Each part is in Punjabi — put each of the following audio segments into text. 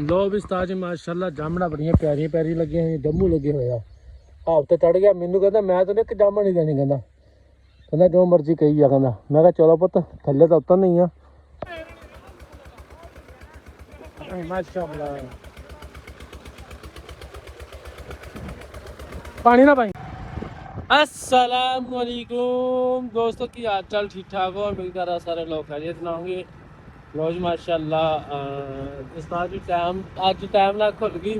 लो भी उस्ताद जी माशाल्लाह जामना बड़ियां प्यारियां प्यारी लगी हुई जम्मू लगे हुए हफ्ते चढ़ गया मैनू कहता मैं तो एक जामन नहीं देनी कहता जो मर्जी कही जा कहता मैं कहा चलो पुत थल्ले तो उतर नहीं माशाल्लाह पानी ना पाई। अस्सलाम वालेकुम दोस्तों की हाल चाल ठीक ठाक हो उम्मीद कर रहा सारे लोग खैरियत ना होंगे। रोज माशाल्लाह उस्ताद जी टाइम अज टाइम ना खुल गई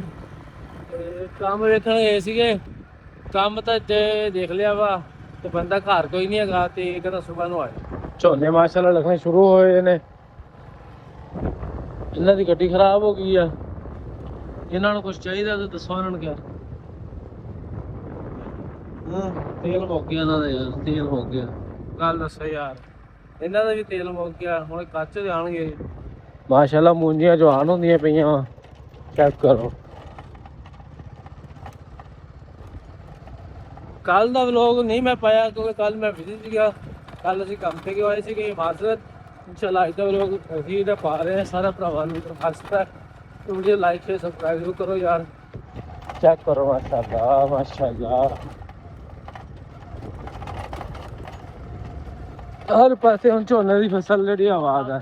काम वेखण गए सीगे काम तो देख लिया वा तो बंदा घर कोई नहीं है तो कहता सुबह ਨੂੰ आए झोने माशाल्लाह लगने शुरू होए ने इन्हां दी गड्डी खराब हो गई है इन्हां नूं कुछ चाहिए तो दसो इन्हां नूं क्या तेल मुक गया इन्हां दा यार तेल मुक गया गल दसो यार इन्हां दा भी तेल मुक गया हुण कच्च दे आउणगे माशाल्लाह मूंजियां जवान होंदियां पईयां चेक करो। कल का व्लॉग नहीं मैं पाया क्योंकि कल मैं बिजी सीगा कल असीं काम ते गए आए सीगे माजरत इंशाल्लाह अज का व्लॉग असीं पा रहे हैं सारा भरावां नूं दरखास्त है तो मुझे लाइक शेयर सबसक्राइब जरूर करो यार चेक करो माशाल्लाह माशाल्लाह हर पासे हुण झोने की फसल जिहड़ी आवाज़ है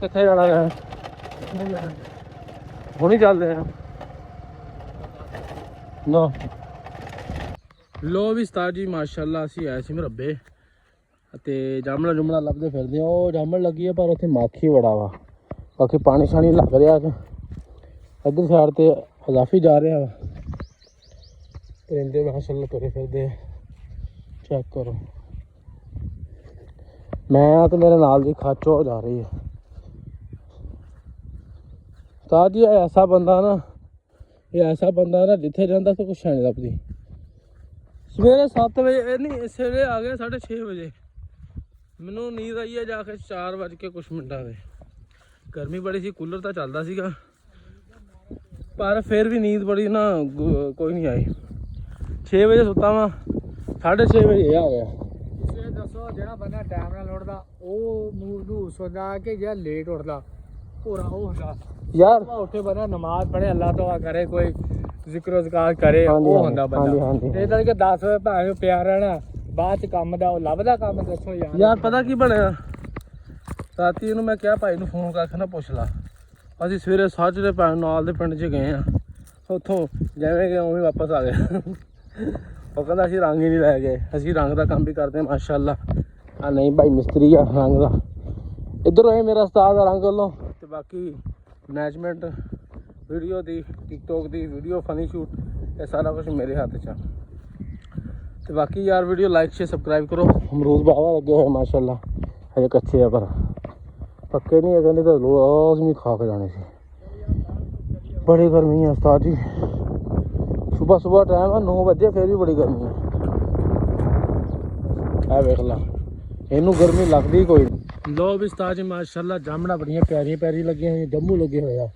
कित्थे जाना है हुण ही चलदे हैं नो लो भी उस्ताद जी माशाल्लाह असीं आए सी मुरब्बे ते जामना जुमना लभदे फिरदे ओ जामन लगी है पर उत्थे माखी बड़ा वा बाकी पानी शानी लग रहा इधर साइड ते अजाफी जा रहा वा परिंदे माशाल्लाह तुरे फिरदे चेक करो मैं तो मेरे नाल दी खाचो जा रही है उस्ताद जी ऐसा बंदा ना ये ऐसा बंदा ना जिथे जाता तो कुछ नहीं लभदी सवेरे 7 बजे नहीं इस वे आ गया 6:30 बजे मैनू नींद आई है जाके 4 बज के कुछ मिनटा में गर्मी बड़ी सी कूलर तो चलता सीगा पर फिर भी नींद बड़ी ना कोई नहीं आई 6 बजे सुता वा 6:30 बजे आ गया दसो जो बंदा टाइम नाल उठदा ਉਹ ਮੂਸ ਹੁੰਦਾ कि ਜਿਹੜਾ लेट उठदा पूरा वो ਹੁੰਦਾ यार उठे बंदा नमाज पढ़े अल्लाह तौबा करे कोई जिक्र ज़िकार करे वो ਹੁੰਦਾ ਬੰਦਾ ਇਹ ਤਾਂ ਕਿ 10 ਵਜੇ ਭਾਵੇਂ ਪਿਆ ਰਹਿਣਾ ਬਾਅਦ ਚ ਕੰਮ ਦਾ ਉਹ ਲੱਭਦਾ ਕੰਮ ਦੱਸੋ ਯਾਰ यार पता की ਬਣਿਆ ਰਾਤੀ ਇਹਨੂੰ ਮੈਂ ਕਿਹਾ ਭਾਈ ਨੂੰ ਫੋਨ ਕਰਕੇ ਨਾ ਪੁੱਛ ਲਾ ਅਸੀਂ ਸਵੇਰੇ ਸੱਜ ਦੇ ਪੈਣ ਨਾਲ ਦੇ ਪਿੰਡ 'ਚ ਗਏ ਆ ਉੱਥੋਂ ਜਿਵੇਂ ਕਿ ਉਵੇਂ ਵਾਪਸ ਆ ਗਏ ਉਹ ਕਹਿੰਦਾ ਅਸੀਂ ਰੰਗ ਹੀ ਨਹੀਂ ਲੈ ਗਏ ਅਸੀਂ ਰੰਗ ਦਾ ਕੰਮ ਵੀ ਕਰਦੇ ਹਾਂ ਮਾਸ਼ਾਅੱਲਾ ਆ ਨਹੀਂ ਭਾਈ ਮਿਸਤਰੀ ਆ ਰੰਗ ਦਾ ਇੱਧਰ ਹੋਏ ਮੇਰਾ ਉਸਤਾਦ ਆ ਰੰਗ ਵੱਲੋਂ ਤੇ ਬਾਕੀ ਮੈਨੇਜਮੈਂਟ वीडियो दी टिकटॉक दी वीडियो फनी शूट ये सारा कुछ मेरे हाथ च तो बाकी यार वीडियो लाइक शेयर सब्सक्राइब करो अमरूद बाबा लगे हुए माशाल्लाह हजे कच्चे है पर पक्के नहीं है कहते तो लाजमी खा के जाने से बड़ी गर्मी है उस्ताद जी सुबह सुबह टाइम है 9 बजे फिर भी बड़ी गर्मी है वेख ला इनू गर्मी लगती कोई लो भी उस्ताद जी माशाल्लाह जामना बड़ियां प्यारियां प्यारी लगी हुई जम्मू लगे हुए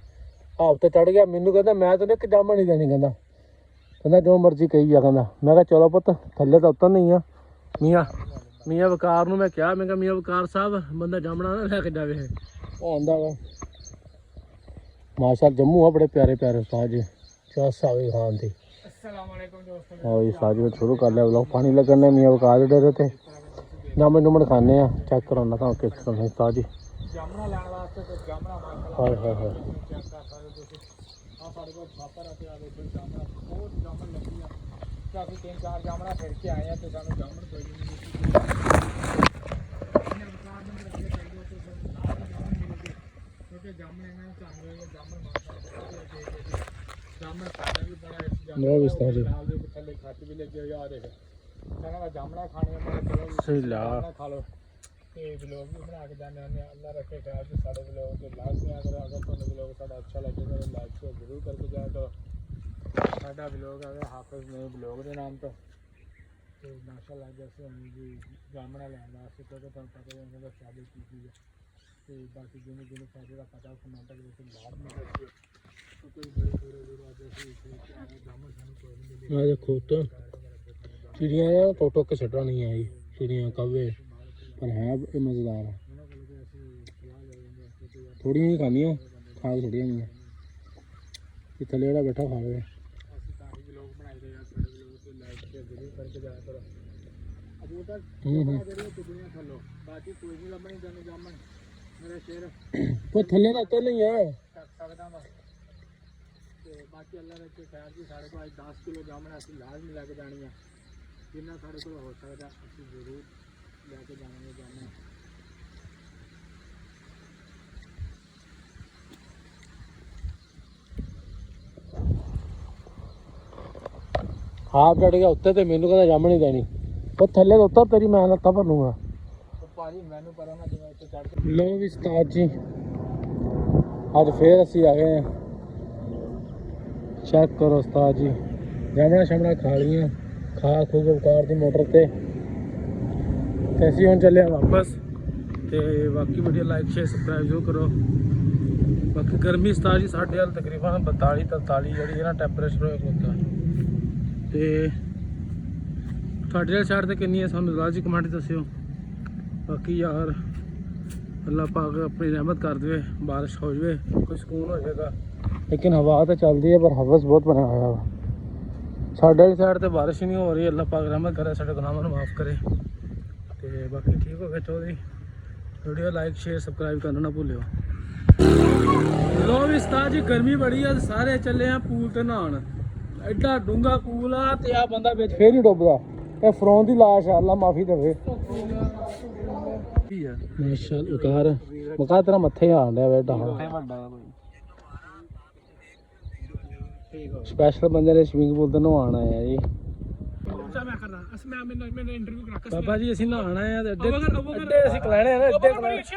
हफ्ते चढ़ गया मैनू कहता मैं तो एक जामन नहीं देनी कहता जो मर्जी कही जा कहता मैं कहा चलो पुत थल्ले तो उतर नहीं मियाँ मियाँ वकार मैं क्या मैं मियाँ वकार साहब बंदा जामना ना लैके जावे वो आंदा वा माशा जम्मू है बड़े प्यारे प्यारे उस्ताद जी सावी खान थी हाँ जी उस्ताद जी शुरू कर लिया ब्लॉग पानी लगने मियाँ वकार डेरे थे जामन जुमन खाने चेक कराना था किस तरह उस्ताद जी ਜਾਮਣਾ ਲੈਣ ਵਾਸਤੇ ਤੇ ਜਾਮਣਾ हाय हाय हाय ਚੈੱਕ ਕਰ ਸਕਦੇ ਤੁਸੀਂ ਆ ਸਾਡੇ ਕੋਲ ਛਾਪਰ ਆ ਤੇ ਆ ਦੇਖੋ ਜਾਮਣਾ ਬਹੁਤ ਜਾਮਣ ਲੱਗੀ ਆ ਤੇ ਅਸੀਂ 3-4 ਜਾਮਣਾ ਫਿਰ ਕੇ ਆਏ ਆ ਤੇ ਸਾਨੂੰ ਜਾਮਣ ਕੋਈ ਨਹੀਂ ਮਿਲੀ ਕਿਉਂਕਿ ਜਾਮਣ ਇਹਨਾਂ ਚਾਹੁੰਦੇ ਨੇ ਜਾਮਣ ਮਾਰਦਾ ਜਾਮਣ ਖਾਣਾ ਵੀ ਬੜਾ मेरा विस्तार जी ਨਾਲ ਦੇ ਥੱਲੇ ਖੱਟ ਵੀ ਲੱਗੇ ਹੋਏ ਆ ਦੇਖ ਕਹਿੰਦਾ ਮੈਂ ਜਾਮਣਾ ਖਾਣੇ ਮੈਂ ਚਲੋ सही ला ਖਾ ਲਓ ਤੇ ਵਲੋਗ ਵੀ ਬਣਾ ਕੇ ਜਾਂਦੇ ਹੁੰਦੇ ਅੱਲਾ ਰੱਖੇ ਖਿਆਲ ਚ ਸਾਡੇ ਵਲੋਗ ਤੇ ਲਾਈਕ ਕਰਿਆ ਕਰੋ ਅਗਰ ਤੁਹਾਨੂੰ ਵਲੋਗ ਸਾਡਾ ਅੱਛਾ ਲੱਗੇ ਤਾਂ ਲਾਈਕ ਸ਼ੇਅਰ ਜ਼ਰੂਰ ਕਰਕੇ ਜਾਇਆ ਕਰੋ ਸਾਡਾ ਵਲੋਗ ਹੈ ਹਾਫਿਜ਼ ਨੇ ਵਲੋਗ ਦੇ ਨਾਮ ਤੋਂ ਤੇ ਮਾਸ਼ਾਅੱਲਾ ਜੈਸੇ ਹੁਣ ਜੀ ਜਾਮਣਾ ਲੈਣ ਵਾਸਤੇ ਕਿਉਂਕਿ ਤੁਹਾਨੂੰ ਪਤਾ ਹੀ ਉਹਨਾਂ ਦਾ ਫਾਇਦਾ ਕੀ ਚੀਜ਼ ਹੈ ਤੇ ਬਾਕੀ ਜਿਹਨੂੰ ਜਿਹਨੂੰ ਫਾਇਦੇ ਦਾ ਪਤਾ ਕਮੈਂਟ ਵਿੱਚ ਲਾਭ ਨਹੀਂ ਦੱਸਿਓ ਕੋਈ ਬੜੇ ਦੂਰੋਂ ਅੱਜ ਅਸੀਂ ਜਾਮਣ ਸਾਨੂੰ ਕੋਈ ਨਹੀਂ ਮਿਲੀ आ देखो तो चिड़िया टोक टोक के छटा नहीं आई चिड़िया कौवे पर है ये मज़ेदार है ਥੋੜੀਆਂ ਹੀ ਖਾਣੀਆਂ, ਖਾ ਕੇ ਥੋੜੀਆਂ ਨਹੀਂ ਇਹ ਥੱਲੇ ਜਿਹੜਾ ਬੈਠਾ ਖਾ ਲਵੇ। ਅਸੀਂ ਤਾਂ ਹੀ ਵਲੋਗ ਬਣਾਏ ਦੇ ਆ, ਸਾਡੇ ਵਲੋਗ ਤੇ ਲਾਈਕ ਸ਼ੇਅਰ ਜ਼ਰੂਰ ਕਰਕੇ ਜਾਇਆ ਕਰੋ। ਅਜੇ ਤੱਕ ਜਿਹੜੀ ਕੁੜੀਆਂ ਥੱਲੋਂ ਬਾਕੀ ਕੋਈ ਨਹੀਂ ਲੱਭਣੀ ਜਾਨੂੰ ਜਾਮਣ ਮੇਰਾ ਸ਼ੇਰ ਉਹ ਥੱਲੇ ਤਾਂ ਉੱਤਰ ਨਹੀਂ ਹੈ ਸਕਦਾ ਵਾ। ਤੇ ਬਾਕੀ ਅੱਲਾ ਰੱਖੇ ਖੈਰ ਜੀ, ਸਾਡੇ ਕੋਲ 10 ਕਿਲੋ ਜਾਮਣ ਅਸੀਂ ਲਾਜ਼ਮੀ ਲੈ ਕੇ ਜਾਣੀ ਆ, ਜਿੰਨਾ ਸਾਡੇ ਕੋਲ ਹੋ ਸਕਦਾ ਅਸੀਂ ਜ਼ਰੂਰ ਲੈ ਕੇ ਜਾਵਾਂਗੇ ਜਾਮਣ। ਆਪ ਚੜ ਗਿਆ ਉੱਤੇ ਤੇ ਮੈਨੂੰ ਕਹਿੰਦਾ ਜਾਮਣ ਨਹੀਂ ਦੇਣੀ, ਉਹ ਥੱਲੇ ਤੋਂ ਉੱਤਰ ਤੇਰੀ ਮੈਂ ਲੱਤਾਂ ਭੰਨੂਗਾ। ਭਾਜੀ ਮੈਨੂੰ ਪਤਾ ਨਾ ਜਿਵੇਂ ਉੱਤੇ ਚੜ੍ਹ ਕੇ ਲੋ ਵੀ ਉਸਤਾਦ ਜੀ ਅੱਜ ਫੇਰ ਅਸੀਂ ਆ ਗਏ ਹਾਂ। ਚੈੱਕ ਕਰੋ ਉਸਤਾਦ ਜੀ, ਜਾਮਣਾ ਸ਼ਮਣਾ ਖਾ ਲਈਆਂ, ਖਾ ਖੂ ਕੇ ਕਾਰ ਦੀ ਮੋਟਰ ਤੇ ਅਸੀਂ ਹੁਣ ਚੱਲੇ ਹਾਂ ਵਾਪਸ। ਤੇ ਬਾਕੀ ਵੀਡੀਓ ਲਾਈਕ ਸ਼ੇਅਰ ਸਬਸਕ੍ਰਾਈਬ ਜ਼ਰੂਰ ਕਰੋ। ਬਾਕੀ ਗਰਮੀ ਉਸਤਾਦ ਜੀ ਸਾਡੇ ਵੱਲ ਤਕਰੀਬਨ 42-43 ਜਿਹੜੀ ਹੈ ਨਾ ਟੈਂਪਰੇਚਰ ਹੋਇਆ ਹੁੰਦਾ। ਤੇ ਤੁਹਾਡੇ ਵਾਲੀ ਸਾਈਡ ਤੇ ਕਿੰਨੀ ਹੈ ਸਾਨੂੰ ਲਾਜ਼ਮੀ ਕਮੈਂਟ ਦੱਸਿਓ। ਬਾਕੀ ਯਾਰ ਅੱਲਾ ਪਾਕ ਆਪਣੀ ਰਹਿਮਤ ਕਰ ਦੇਵੇ, ਬਾਰਿਸ਼ ਹੋ ਜਾਵੇ, ਕੋਈ ਸਕੂਨ ਹੋ ਜਾਏਗਾ। ਲੇਕਿਨ ਹਵਾ ਤਾਂ ਚੱਲਦੀ ਹੈ ਪਰ ਹਵਸ ਬਹੁਤ ਬਣਿਆ ਹੋਇਆ ਵਾ। ਸਾਡੇ ਵਾਲੀ ਸਾਈਡ ਤੇ ਬਾਰਿਸ਼ ਹੀ ਨਹੀਂ ਹੋ ਰਹੀ। ਅੱਲਾ ਪਾਕ ਰਹਿਮਤ ਕਰੇ, ਸਾਡੇ ਗੁਨਾਹਾਂ ਨੂੰ ਮਾਫ ਕਰੇ। ਤੇ ਬਾਕੀ ਠੀਕ ਹੋ ਗਿਆ Chaudhary. Video like share subscribe ਕਰਨਾ ਨਾ ਭੁੱਲਿਓ। ਲੋ ਵੀ ਉਸਤਾਦ ਜੀ ਗਰਮੀ ਬੜੀ ਆ, ਸਾਰੇ ਚੱਲੇ ਆ ਪੂਲ ਤੇ ਨਹਾਉਣ। ਐਡਾ ਡੂੰਘਾ ਪੂਲ ਆ ਤੇ ਆ ਬੰਦਾ ਵਿੱਚ ਫੇਰ ਹੀ ਡੁੱਬਦਾ। ਇਹ ਫਰੋਨ ਦੀ ਲਾਸ਼ ਆ, ਅੱਲਾ ਮਾਫੀ ਦੇਵੇ। ਮਾਸ਼ਾਅੱਲਾ ਮਕਾ ਤੇਰਾ ਮੱਥੇ ਆਣ ਲਿਆ ਵੇ ਢਾਹ। ਸਪੈਸ਼ਲ ਬੰਦੇ ਨੇ ਸਵਿਮਿੰਗ ਪੂਲ ਤੇ ਨਹਾਉਣ ਆਇਆ ਜੀ। ਬਾਬਾ ਜੀ ਅਸੀਂ ਨਹਾਉਣ ਆਏ ਆ ਤੇ ਅੱਡੇ ਅਸੀਂ ਕਲਾਣੇ ਆ ਨਾ, ਅੱਡੇ ਕਲਾਣੇ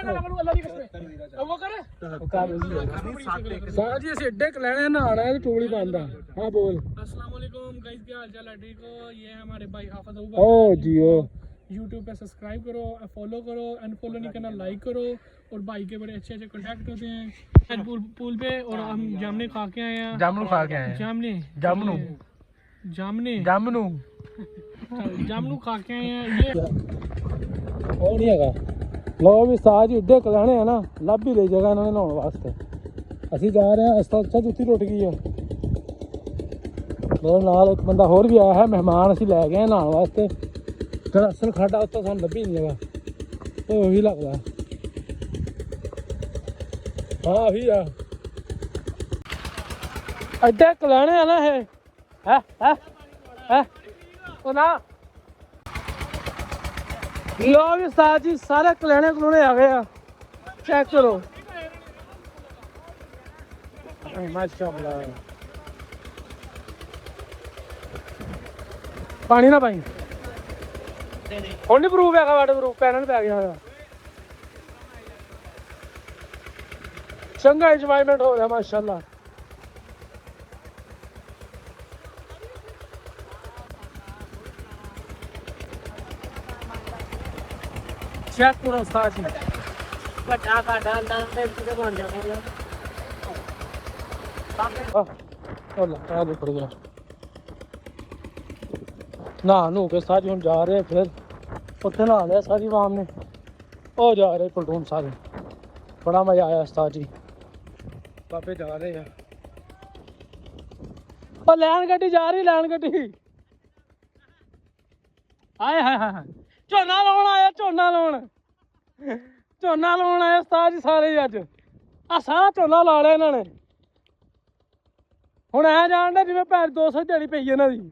ਸਾਹ ਜੀ ਅਸੀਂ ਅੱਡੇ ਕਲਾਣੇ ਨਹਾਉਣ ਆਏ ਤੇ ਟੋਲੀ ਬੰਦ ਆ। ਹਾਂ ਬੋਲ। अस्सलाम वालेकुम गाइस, क्या हाल चाल है? ठीक हो? ये है हमारे भाई हाफिज अबू ओ जी ओ यूट्यूब पे सब्सक्राइब करो, फॉलो करो, अनफॉलो नहीं करना, लाइक करो। और भाई के बड़े अच्छे अच्छे कॉन्टैक्ट होते हैं पूल पे। और हम जामने खा के आए हैं। ਜਾਮਨੂ ਖਾ ਕੇ ਆਏ जामने ਜਾਮਨੂ जामने ਜਾਮਨੂ जामनू खा के आए हैं। ये ਉਹ ਨਹੀਂ ਹੈਗਾ। ਲੋ ਵੀ ਸਾਹ ਜੀ ਅੱਡੇ ਕਲਾਣੇ ਆ ਨਾ, ਲੱਭ ਹੀ ਲਈ ਜਗ੍ਹਾ ਇਹਨਾਂ ਨੇ ਨਹਾਉਣ ਵਾਸਤੇ। ਅਸੀਂ ਜਾ ਰਹੇ ਹਾਂ, ਅਸਤਾ ਅੱਛਾ ਜੁੱਤੀ ਟੁੱਟ ਗਈ ਹੈ। ਮੇਰੇ ਨਾਲ ਇੱਕ ਬੰਦਾ ਹੋਰ ਵੀ ਆਇਆ ਹੈ, ਮਹਿਮਾਨ ਅਸੀਂ ਲੈ ਗਏ ਨਹਾਉਣ ਵਾਸਤੇ। ਜਿਹੜਾ ਅਸਲ ਖਾਡਾ ਉੱਥੇ ਸਾਨੂੰ ਲੱਭੀ ਨਹੀਂ ਜਗ੍ਹਾ, ਉਹ ਉਹੀ ਲੱਗਦਾ। ਹਾਂ ਉਹੀ ਆ ਅੱਡੇ ਕਲਾਣੇ ਆ ਨਾ ਇਹ। ਹੈ ਉਹ ਨਾ ਲੋ ਵੀ ਉਸਤਾਦ ਜੀ ਸਾਰੇ ਕਲਾਣੇ ਕਲੂਣੇ ਆ ਗਏ ਆ। ਚੈੱਕ ਕਰੋ ਮਾਸ਼ਾਅੱਲਾ। ਪਾਣੀ ਨਾ ਪਾਈ ਹੁਣ ਨੀ ਪ੍ਰੂਫ ਹੈਗਾ, ਵਾਟਰ ਪ੍ਰੂਫ ਪੈਨਲ ਪੈ ਗਿਆ ਹੋਇਆ। ਚੰਗਾ ਇੰਜੋਇਮੈਂਟ ਹੋ ਰਿਹਾ ਮਾਸ਼ਾਅੱਲਾ। ਚੈੱਕ ਕਰੋ ਉਸਤਾਦ ਜੀ, ਵੱਡਾ ਕਾਡਾ ਅੰਦਰ ਤੇ ਬਣ ਜਾਣਾ। ਉਹ ਲੱਗਾ ਦੇ ਪੜ ਗਿਆ ਨਾ ਨੂੰ ਕੇ ਸਾਜੀ। ਹੁਣ ਜਾ ਰਹੇ ਫਿਰ ਉੱਥੇ ਨਹਾ ਲਿਆ ਸਾਰੀ ਆਵਾਮ ਨੇ, ਉਹ ਜਾ ਰਹੇ ਪਲਟੂਨ ਸਾਰੇ। ਬੜਾ ਮਜ਼ਾ ਆਇਆ ਉਸਤਾਦ ਜੀ, ਬਾਬੇ ਜਾ ਰਹੇ ਆ। ਉਹ ਲੈਣ ਗੱਡੀ ਜਾ ਰਹੀ, ਲੈਣ ਗੱਡੀ। ਹਾਏ ਹਾਏ ਹਾਏ ਝੋਨਾ ਲਾਉਣ ਆਇਆ, ਝੋਨਾ ਲਾਉਣ ਆਇਆ ਉਸਤਾਦ ਜੀ ਸਾਰੇ ਅੱਜ। ਆ ਸਾਰਾ ਝੋਨਾ ਲਾ ਲਿਆ ਇਹਨਾਂ ਨੇ। ਹੁਣ ਐ ਜਾਣਦਾ ਜਿਵੇਂ ਭੈਣ 200 ਦਿਹਾੜੀ ਪਈ ਇਹਨਾਂ ਦੀ।